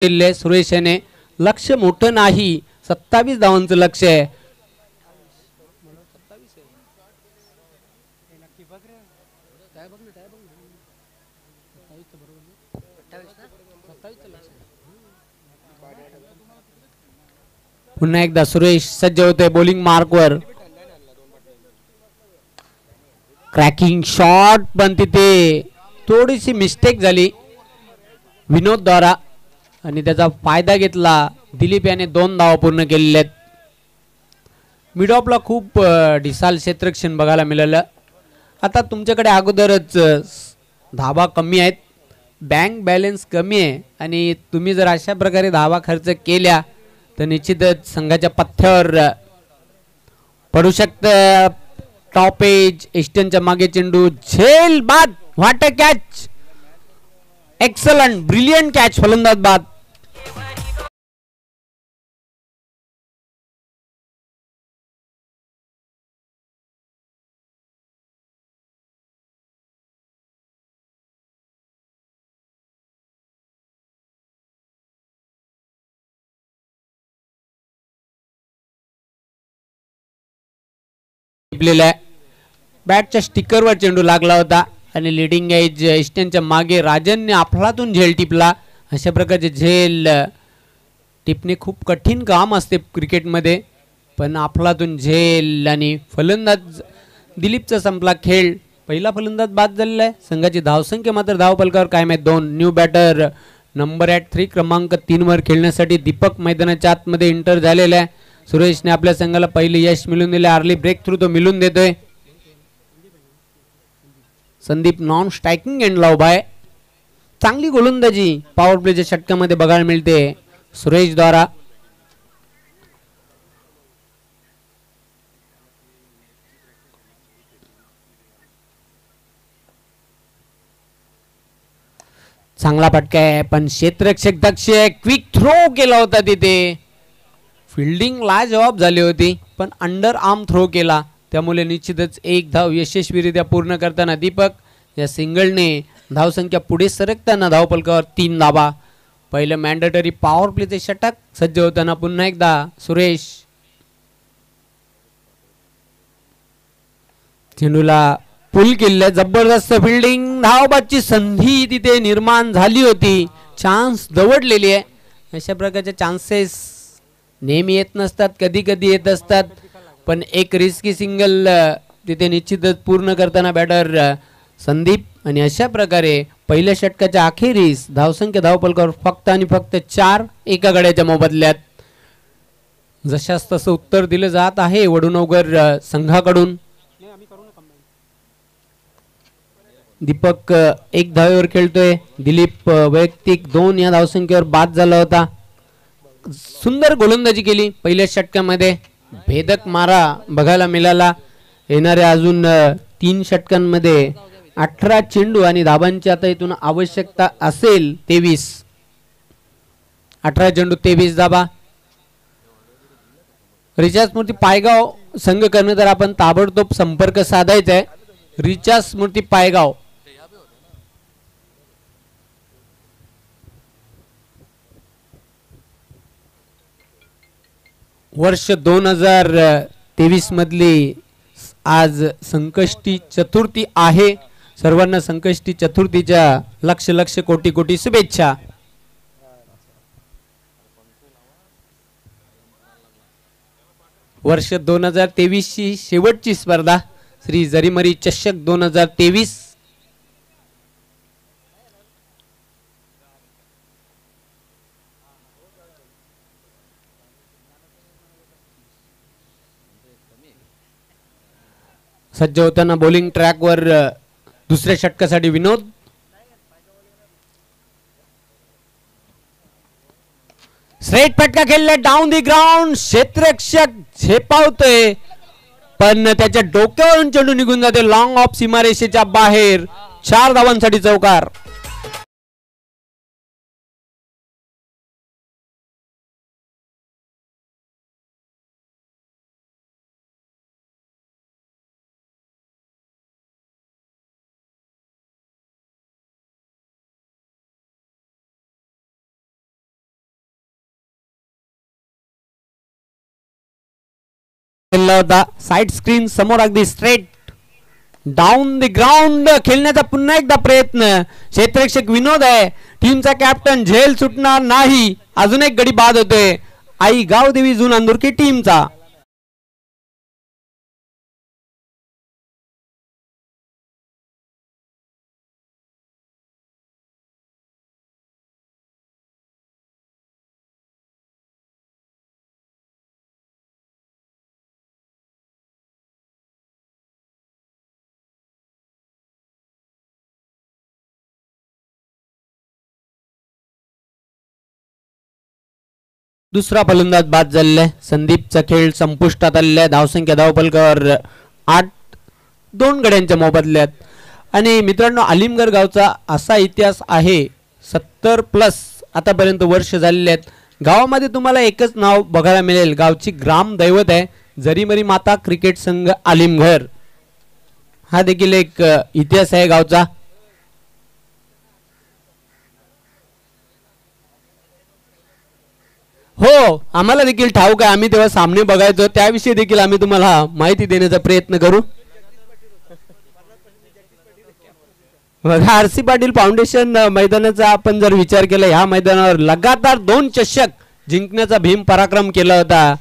केले सुरेश याने लक्ष मोठं नाही 27 धावांचं लक्ष आहे. पुन्हा एकदा सुरेश सज्ज होते बॉलिंग मार्कवर. क्रॅकिंग शॉट पण तिथे थोडीशी मिस्टेक झाली विनोद द्वारा आणि त्याचा फायदा घेतला. दिलीप याने 2 धावा पूर्ण केलेल्या आहेत. मिड ऑफला खूप डिसाल क्षेत्ररक्षण बघायला मिळालं. आता तुमच्याकडे अगोदरच धावा कमी आहेत, बँक बॅलन्स कमी आहे आणि तुम्ही जर अशा प्रकारे धावा खर्च केल्या तर निश्चितच संघाच्या पथ्यावर पडू शकतं. टॉप एज ईस्टर्नच्या मागे चेंडू झेल बाद. What a catch, excellent brilliant catch, फलंदाज बाद. बॅटच्या स्टिकरवर चेंडू लागला होता आणि लिडिंग एज ईस्टर्नच्या मागे राजनने अफलातून झेल टिपला. अशा प्रकारचे झेल टिपणे खूप कठीण काम असते क्रिकेटमध्ये, पण अफलातून झेल आणि फलंदाज दिलीपचा संपला खेळ. पहिला फलंदाज बाद झालेला आहे. संघाची धावसंख्या मात्र धावफलकावर कायम आहे 2. न्यू बॅटर नंबर ॲट 3 क्रमांक 3 वर खेळण्यासाठी दीपक मैदानाच्या आतमध्ये एंटर झालेला आहे. सुरेशने आपल्या संघाला पहिले यश मिळवून दिले. अर्ली ब्रेक थ्रू तो मिळून देतोय. संदीप नॉन स्ट्रायकिंग एंडला उभा आहे. चांगली गोलंदाजी पॉवर प्लेच्या षटकामध्ये बघायला मिळते सुरेश द्वारा. चांगला फटका आहे पण क्षेत्ररक्षक दक्ष क्विक थ्रो केला होता. तिथे फिल्डिंग लाजवाब झाली होती पण अंडर आर्म थ्रो केला, त्यामुळे निश्चितच 1 धाव यशस्वीरित्या पूर्ण करताना दीपक या सिंगलने धावसंख्या पुढे सरकताना धावफलकावर 3 धावा. पहिलं मॅन्डेटरी पॉवर प्लेचे षटक सज्ज होताना पुन्हा एकदा सुरेश चेंडूला पुल केले. जबरदस्त फिल्डिंग, धावबादची संधी तिथे निर्माण झाली होती. चान्स दवडलेली आहे. अशा प्रकारचे चान्सेस नेहमी येत नसतात, कधी कधी येत असतात, पण एक रिस्की सिंगल तिथे निश्चितच पूर्ण करताना बॅटर संदीप. आणि अशा प्रकारे पहिल्या षटकाच्या अखेरीस धावसंख्या धावफलकावर फक्त आणि फक्त 4 एका गड्याच्या मोबदल्यात. जशास तसं उत्तर दिलं जात आहे वडुनगर संघाकडून. दीपक 1 धावेवर खेळतोय. दिलीप वैयक्तिक 2 या धावसंख्येवर बाद झाला होता. सुंदर गोलंदाजी केली पहिल्या षटकामध्ये. भेदक मारा बघायला मिळाला. येणाऱ्या अजून 3 षटकांमध्ये 18 चेंडू आणि धाबांची आता इथून आवश्यकता असेल 23. 18 चेंडू 23 धाबा. रिचार्ज स्मृती पायगाव संघ कर्णधार आपण ताबडतोब संपर्क साधायचा आहे. रिचार्ज स्मृती पायगाव वर्ष 2023 मधली आज संकष्टी चतुर्थी आहे. सर्वांना संकष्टी चतुर्थीच्या लक्ष लक्ष कोटी कोटी शुभेच्छा. वर्ष 2023 ची शेवटची स्पर्धा श्री जरीमरी चषक 2023. सज्ज होताना बॉलिंग ट्रॅकवर दुसऱ्या षटकासाठी विनोद. स्ट्रेट फटका खेळला डाऊन दी ग्राउंड. क्षेत्ररक्षक झेपावतोय पण त्याच्या डोक्यावरून चेंडू निघून जाते लॉंग ऑफ सीमारेषेच्या बाहेर. 4 धावांसाठी चौकार. खेळला होता साइड स्क्रीन समोर अगदी स्ट्रेट डाऊन द ग्राउंड खेळण्याचा पुन्हा एकदा प्रयत्न क्षेत्ररक्षक विनोद आहे टीमचा कॅप्टन झेल सुटणार नाही अजून एक गडी बाद होते आई गावदेवी जून अंदुरकी टीमचा दुसरा फलंदाज बाद झालेला आहे संदीपचा खेळ संपुष्टात आलेला आहे धावसंख्या धावपलकावर 8 2 गड्यांच्या मोबदल्यात आणि मित्रांनो आलिमगड गावचा असा इतिहास आहे 70+ आतापर्यंत वर्ष झालेले आहेत गावामध्ये तुम्हाला एकच नाव बघायला मिळेल गावची ग्राम दैवत आहे जरीमरी माता क्रिकेट संघ आलिमगड हा देखील एक इतिहास आहे गावचा हो आम्हाला देखील ठाऊक आहे आम्ही तेव्हा सामने बघायचो त्याविषयी देखील आम्ही तुम्हाला माहिती देण्याचा प्रयत्न करू आरसी पाटील फाउंडेशन मैदानाचा आपण जर विचार केला ह्या मैदानावर लगातार 2 चषक जिंकण्याचा भीम पराक्रम केला होता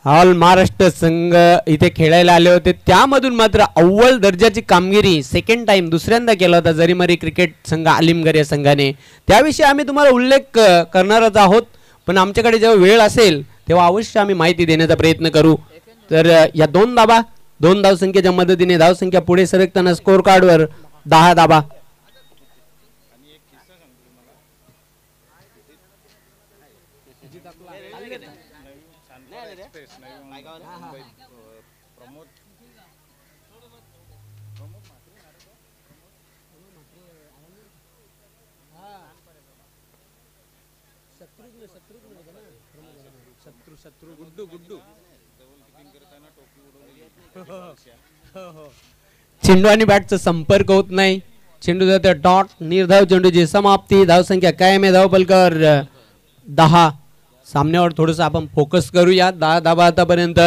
ऑल महाराष्ट्र संघ इथे खेळायला आले होते त्यामधून मात्र अव्वल दर्जाची कामगिरी सेकंड टाइम दुसऱ्यांदा केला होता जरीमरी क्रिकेट संघ आलिमगड या संघाने त्याविषयी आम्ही तुम्हाला उल्लेख करणारच आहोत पण आमच्याकडे जेव्हा वेळ असेल तेव्हा अवश्य आम्ही माहिती देण्याचा प्रयत्न करू तर या 2 धावसंख्येच्या मदतीने धावसंख्या पुढे सरकताना स्कोर कार्डवर 10 धावा चेंडू आणि बॅटचा संपर्क होत नाही चेंडू जातो डॉट निर्धाव चेंडूची समाप्ती धावसंख्या कायम आहे धावपलकावर 10 सामन्यावर थोडंसं आपण फोकस करूया 10 धावा आतापर्यंत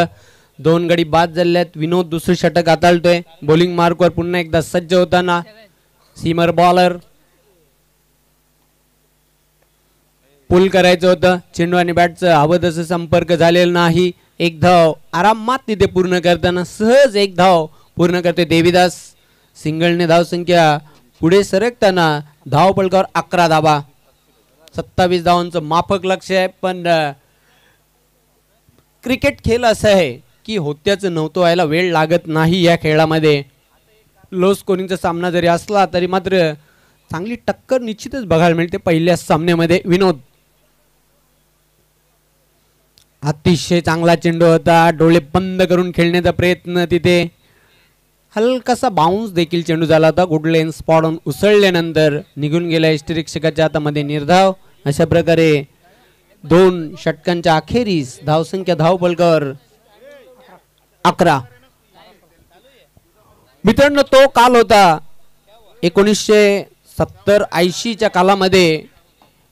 2 गडी बाद झाले आहेत विनोद दुसरे षटक हाताळतोय बॉलिंग मार्कवर पुन्हा एकदा सज्ज होताना सीमर बॉलर पुल करायचं होतं चेंडू आणि बॅटचं हवं तसं संपर्क झालेला नाही एक धाव आरामात तिथे पूर्ण करताना सहज एक धाव पूर्ण करते देवीदास सिंगलने धावसंख्या पुढे सरकताना धावपलकावर 11 धावा 27 धावांचं माफक लक्ष आहे पण क्रिकेट खेळ असा आहे की होत्याचं नव्हतं व्हायला वेळ लागत नाही या खेळामध्ये लो स्कोरिंगचा सामना जरी असला तरी मात्र चांगली टक्कर निश्चितच बघायला मिळते पहिल्या सामन्यामध्ये विनोद अतिशय चांगला चेंडू होता डोळे बंद करून खेळण्याचा प्रयत्न तिथे हलकासा बाउन्स देखील चेंडू झाला होता गुड लेन स्पॉट उसळल्यानंतर निघून गेला यष्टिरक्षकाच्या हातामध्ये निर्धाव अशा प्रकारे 2 षटकांच्या अखेरीस धावसंख्या धावपलकावर 11 मित्रांनो तो काल होता 1970-80 च्या कालामध्ये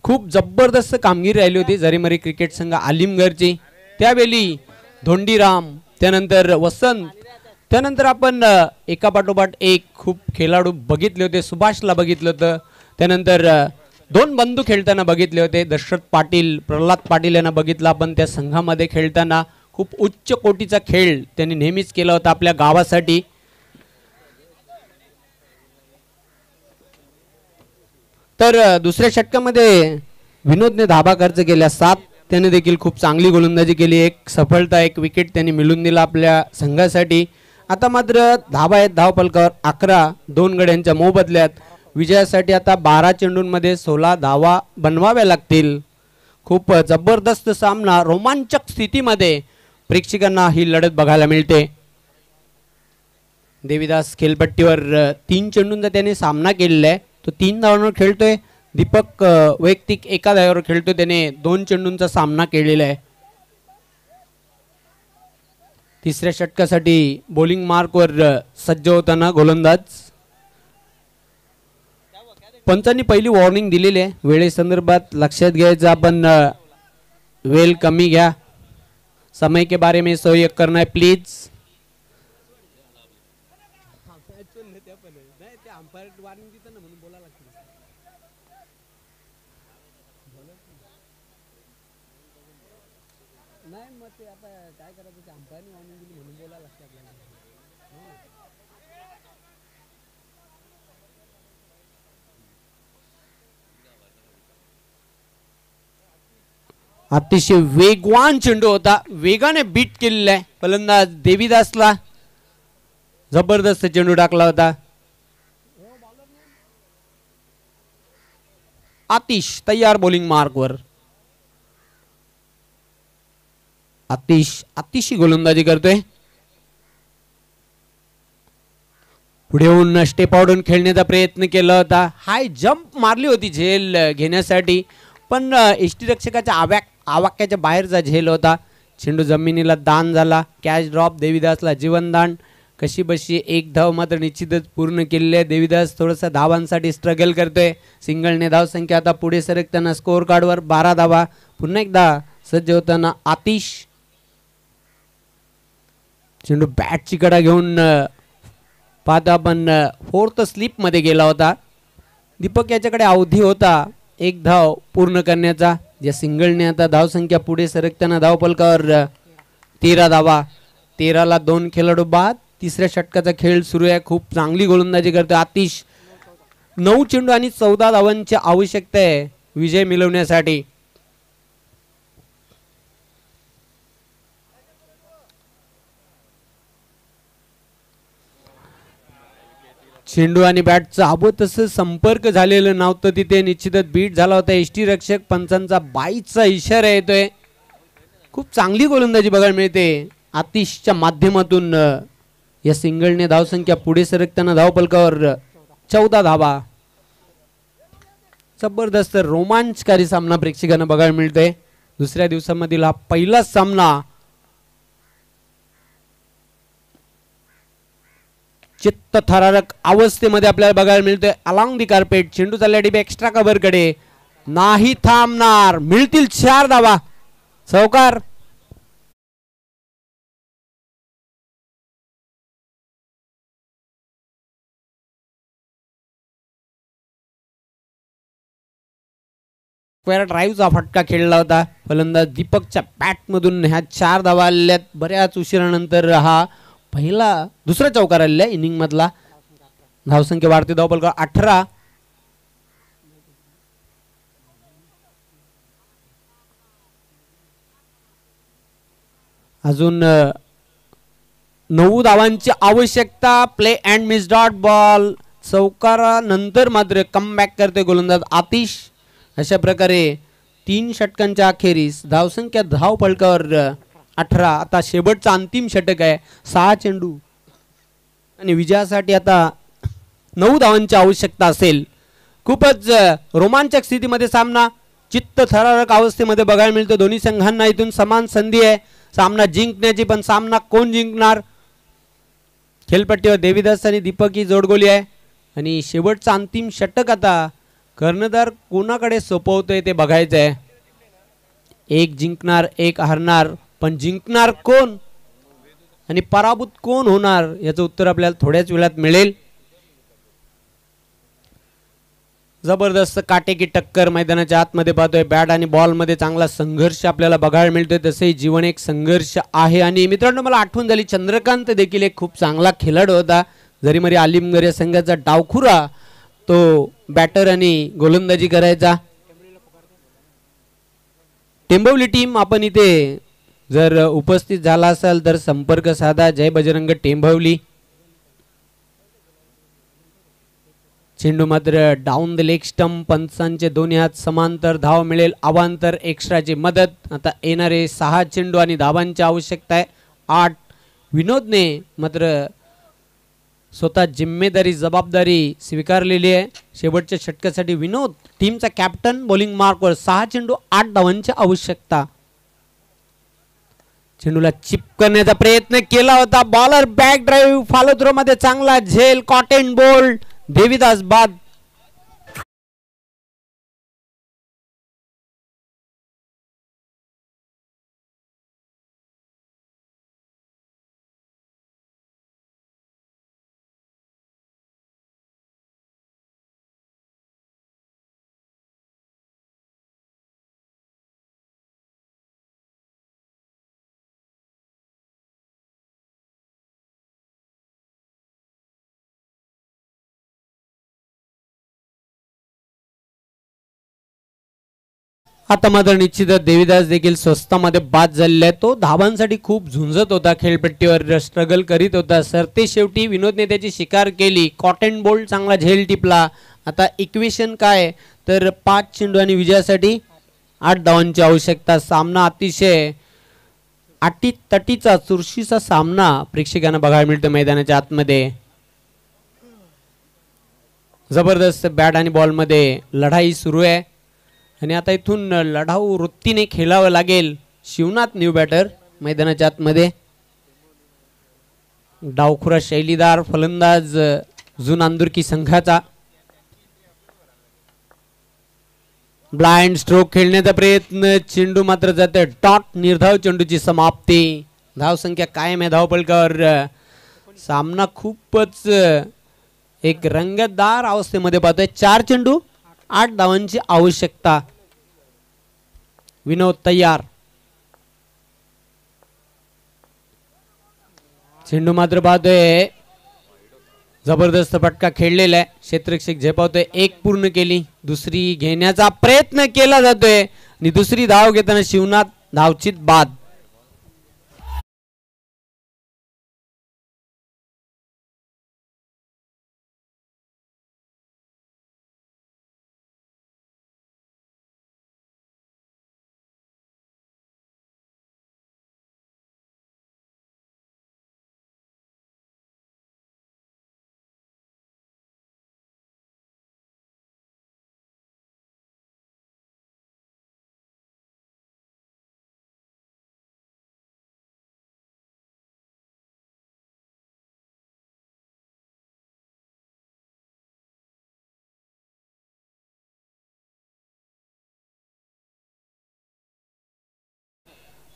खूप जबरदस्त कामगिरी राहिली होती जरीमरी क्रिकेट संघ आलिमगडची त्यावेळी धोंडीराम त्यानंतर वसंत त्यानंतर आपण एकापाठोपाठ एक खूप खेळाडू बघितले होते सुभाषला बघितलं होतं त्यानंतर 2 बंधू खेळताना बघितले होते दशरथ पाटील प्रल्हाद पाटील यांना बघितलं आपण त्या संघामध्ये खेळताना खूप उच्च कोटीचा खेळ त्यांनी नेहमीच केला होता आपल्या गावासाठी तर दुसऱ्या षटकामध्ये विनोदने धाबा खर्च केल्या 7 त्याने देखील खूप चांगली गोलंदाजी केली एक सफलता एक विकेट त्यांनी मिळवून दिला आपल्या संघासाठी आता मात्र धाबा आहेत धावपलकावर 11 2 गड्यांच्या मोबदल्यात विजयासाठी आता 12 चेंडूंमध्ये 16 धावा बनवाव्या लागतील खूप जबरदस्त सामना रोमांचक स्थितीमध्ये प्रेक्षकांना ही लढत बघायला मिळते देवीदास खेळपट्टीवर 3 चेंडूंचा त्याने सामना केलेला आहे तो 3 धावांवर खेळतोय दीपक वैयक्तिक एका धावावर खेळतोय त्याने 2 चेंडूंचा सामना केलेला आहे तिसऱ्या षटकासाठी बॉलिंग मार्कवर सज्ज होताना गोलंदाज पंचांनी पहिली वॉर्निंग दिलेली आहे वेळेसंदर्भात लक्षात घ्यायचं आपण वेळ कमी घ्या समय के बारे में सहयोग करना है प्लीज. अतिशय वेगवान चेंडू होता, वेगाने बीट केलेला आहे फलंदाज देवीदासला. जबरदस्त चेंडू टाकला होता. आतिश तयार बॉलिंग मार्कवर. आतिशी गोलंदाजी करतोय. पुढे येऊन स्टेप आउट खेळण्याचा प्रयत्न केला होता. हाय जंप मारली होती झेल घेण्यासाठी, पण यष्टीरक्षकाच्या आवाक्याच्या बाहेरचा झेल होता. चेंडू जमिनीला दान झाला. कॅच ड्रॉप देवीदासला जीवनदान. कशी बशी एक धाव मात्र निश्चितच पूर्ण केलेली आहे. देवीदास थोडासा धावांसाठी स्ट्रगल करतोय. सिंगलने धाव संख्या आता पुढे सरकताना स्कोअर कार्डवर 12 धावा. पुन्हा एकदा सज्ज होताना आतिश. चेंडू बॅटची कडा घेऊन पाहता आपण फोर्थ स्लिप मध्ये गेला होता. दीपक याच्याकडे अवधी होता एक धाव पूर्ण करण्याचा. या सिंगलने आता धाव संख्या पुढे सरकताना धावफलकावर 13 धावा. 13ला 2 खेळाडू बाद. तिसऱ्या षटकाचा खेळ सुरू आहे. खूप चांगली गोलंदाजी करतो आतिश. 9 चेंडू आणि 14 धावांची आवश्यकता आहे विजय मिळवण्यासाठी. चेंडू आणि बॅटचा हवं तसं संपर्क झालेलं नव्हतं तिथे. निश्चितच बीट झाला होता. एसटी रक्षक पंचांचा 22चा इशारा येतोय. खूप चांगली गोलंदाजी बघायला मिळते आतिशच्या माध्यमातून. या सिंगलने धावसंख्या पुढे सरकताना धावफलकावर 14 धावा. जबरदस्त रोमांचकारी सामना प्रेक्षकांना बघायला मिळतोय. दुसऱ्या दिवसामधील हा पहिलाच सामना चित्तथरारक अवस्थेमध्ये आपल्याला बघायला मिळतोय. Along the carpet. चेंडू चालला डीप एक्स्ट्रा कव्हर कडे. नाही थांबणार. मिळतील 4 धावा. चौकार. ड्राईव्हचा फटका खेळला होता. फलंदाज दीपकच्या बॅट मधून ह्या 4 धावा आलेल्या. बऱ्याच उशिरानंतर हा दुसरा चौकार आलेला आहे इनिंग मधला. धावसंख्या वाढते. धावफलक 18. अजून 9 धावांची आवश्यकता. Play and miss dot ball. चौकारानंतर मात्र कमबॅक करतोय गोलंदाज आतिश. अशा प्रकारे 3 षटकांच्या अखेरीस धावसंख्या धावफलकावर 18. आता शेवटचा अंतिम षटक आहे. 6 चेंडू आणि विजयासाठी आता 9 धावांची आवश्यकता असेल. खूपच रोमांचक स्थितीमध्ये सामना चित्तथरारक अवस्थेमध्ये बघायला मिळतो. दोन्ही संघांना इथून समान संधी आहे सामना जिंकण्याची. पण सामना कोण जिंकणार? खेळपट्टीवर देवीदास आणि दीपक ही जोडगोली आहे. आणि शेवटचा अंतिम षटक आता कर्णधार कोणाकडे सोपवतोय ते बघायचं आहे. एक जिंकणार एक हरणार. पण जिंकणार कोण आणि पराभूत कोण होणार याचं उत्तर आपल्याला थोड्याच वेळात मिळेल. जबरदस्त काटेकी टक्कर मैदानाच्या आतमध्ये पाहतोय. बॅट आणि बॉल मध्ये चांगला संघर्ष आपल्याला बघायला मिळतोय. तसेही जीवन एक संघर्ष आहे. आणि मित्रांनो मला आठवण झाली चंद्रकांत देखील एक खूप चांगला खेळाडू होता. जरीमरी आलिमगर या संघाचा डावखुरा तो बॅटर आणि गोलंदाजी करायचा. टेंबवली टीम आपण इथे जर उपस्थित झाला असाल तर संपर्क साधा. जय बजरंग टेंबवली. चेंडू मात्र डाऊन द लेग स्टंप. पंचांचे दोन्ही हात समांतर. धाव मिळेल. अवांतर एक्स्ट्राची मदत. आता येणारे 6 चेंडू आणि धावांची आवश्यकता आहे 8. विनोदने मात्र स्वतः जिम्मेदारी जबाबदारी स्वीकारलेली आहे. शेवटच्या षटकासाठी विनोद टीमचा कॅप्टन. बॉलिंग मार्कवर 6 चेंडू 8 धावांची आवश्यकता. चेंडूला चिप करण्याचा प्रयत्न केला होता. Bowler back drive follow through मध्ये चांगला झेल. Cotton bold. देवीदास बाद. आता मात्र निश्चितच देवीदास देखील स्वस्तामध्ये बाद झालेला आहे. तो धावांसाठी खूप झुंजत होता, खेळपट्टीवर स्ट्रगल करीत होता. सरते शेवटी विनोदने त्याची शिकार केली. कॉटन बोल्ट चांगला झेल टिपला. आता इक्वेशन काय तर 5 चेंडू आणि विजयासाठी 8 धावांची आवश्यकता. सामना अतिशय अटीतटीचा चुरशीचा सामना प्रेक्षकांना बघायला मिळतो मैदानाच्या आतमध्ये. जबरदस्त बॅट आणि बॉल मध्ये लढाई सुरू आहे आणि आता इथून लढाऊ वृत्तीने खेळावं लागेल. शिवनाथ न्यू बॅटर मैदानाच्या आतमध्ये. डावखुरा शैलीदार फलंदाज जुनांदुर्की संघाचा. ब्लाइंड स्ट्रोक खेळण्याचा प्रयत्न. चेंडू मात्र जाते डॉट. निर्धाव चेंडूची समाप्ती. धावसंख्या कायम आहे धावपलकावर. सामना खूपच एक रंगतदार अवस्थेमध्ये पाहतोय. 4 चेंडू 8 धावांची आवश्यकता. विनोद तयार. चेंडू मात्र पाहतोय जबरदस्त फटका खेळलेला आहे. क्षेत्ररक्षक झेपावतोय. 1 पूर्ण केली. दुसरी घेण्याचा प्रयत्न केला जातोय आणि दुसरी धाव घेताना शिवनाथ धावचित बाद.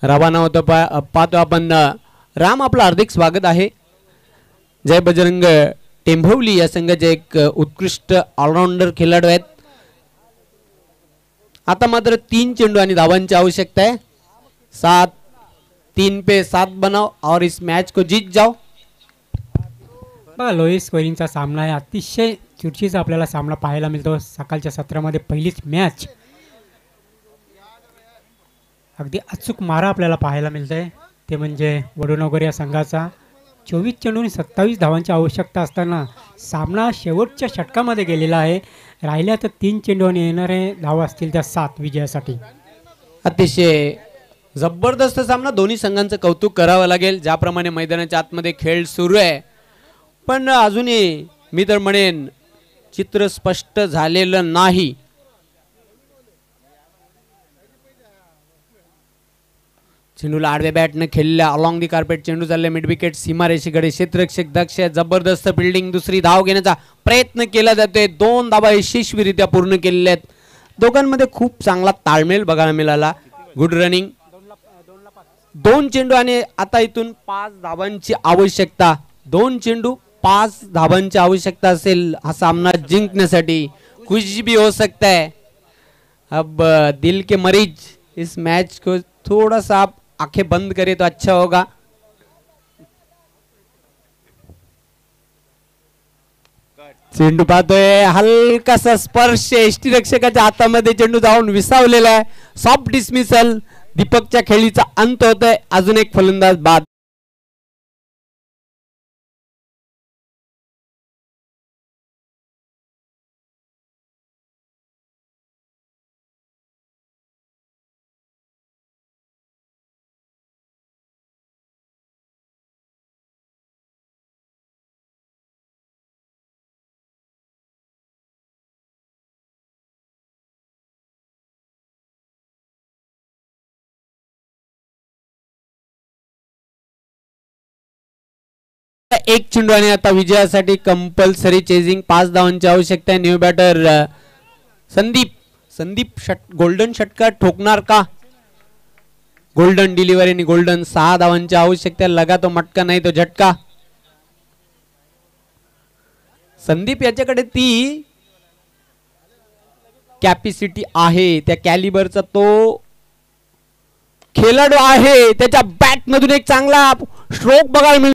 रवाना होतो पाहतो आपण. राम आपलं हार्दिक स्वागत आहे. जय बजरंग टेंभवली या संघाचे एक उत्कृष्ट ऑलराऊंडर खेळाडू आहेत. आता मात्र 3 चेंडू आणि धावांची आवश्यकता आहे. 3 पे 7 बनाओ और इस मैच को जीत जाओ. बघा लोएस्ट स्कोरिंगचा सामना आहे. अतिशय चुरशीचा आपल्याला सामना पाहायला मिळतो. सकाळच्या सत्रामध्ये पहिलीच मॅच. अगदी अचूक मारा आपल्याला पाहायला मिळतंय. ते म्हणजे वडोनगर या संघाचा. 24 चेंडू आणि 27 धावांची आवश्यकता असताना सामना शेवटच्या षटकामध्ये गेलेला आहे. राहिल्या तर 3 चेंडू आणि येणारे धावा असतील त्या 7 विजयासाठी. अतिशय जबरदस्त सामना. दोन्ही संघांचं कौतुक करावं लागेल. ज्याप्रमाणे मैदानाच्या आतमध्ये खेळ सुरू आहे पण अजूनही मी तर म्हणेन चित्र स्पष्ट झालेलं नाही. चेंडूला आडव्या बॅटने खेळल्या. अलॉंग दी कार्पेट चेंडू चालले मिड विकेट सीमारेषेकडे. क्षेत्ररक्षक दक्ष. जबरदस्त फिल्डिंग. दुसरी धाव घेण्याचा प्रयत्न केला जातोय. 2 धावा यशस्वीरित्या पूर्ण केलेल्या आहेत. दोघांमध्ये खूप चांगला ताळमेळ बघायला मिळाला. Good running. 2 चेंडू आणि आता इथून 5 धावांची आवश्यकता. 2 चेंडू 5 धावांची आवश्यकता असेल हा सामना जिंकण्यासाठी. कुछ भी हो सकता है. अब दिल के मरीज इस मैच को थोड़ा सा आप आंखें बंद करे तो अच्छा होगा. चेंडू पाहतोय हलकासा स्पर्श. यष्टीरक्षकाच्या हातामध्ये चेंडू जाऊन विसावलेला आहे. Soft dismissal. दीपकच्या खेळीचा अंत होतोय. अजून एक फलंदाज बाद. एक चेंडू आणि आता विजयासाठी कंपल्सरी चेजिंग. 5 धावांची आवश्यकता आहे. न्यू बॅटर संदीप गोल्डन षटकार ठोकणार का. गोल्डन डिलिव्हरी आणि गोल्डन. 6 धावांची आवश्यकता. लगा तो मटका नाही तो झटका. संदीप याच्याकडे ती कॅपॅसिटी आहे. त्या कॅलिबरचा तो खेळाडू आहे. त्याच्या बॅट मधून एक चांगला स्ट्रोक बघायला मिळतो.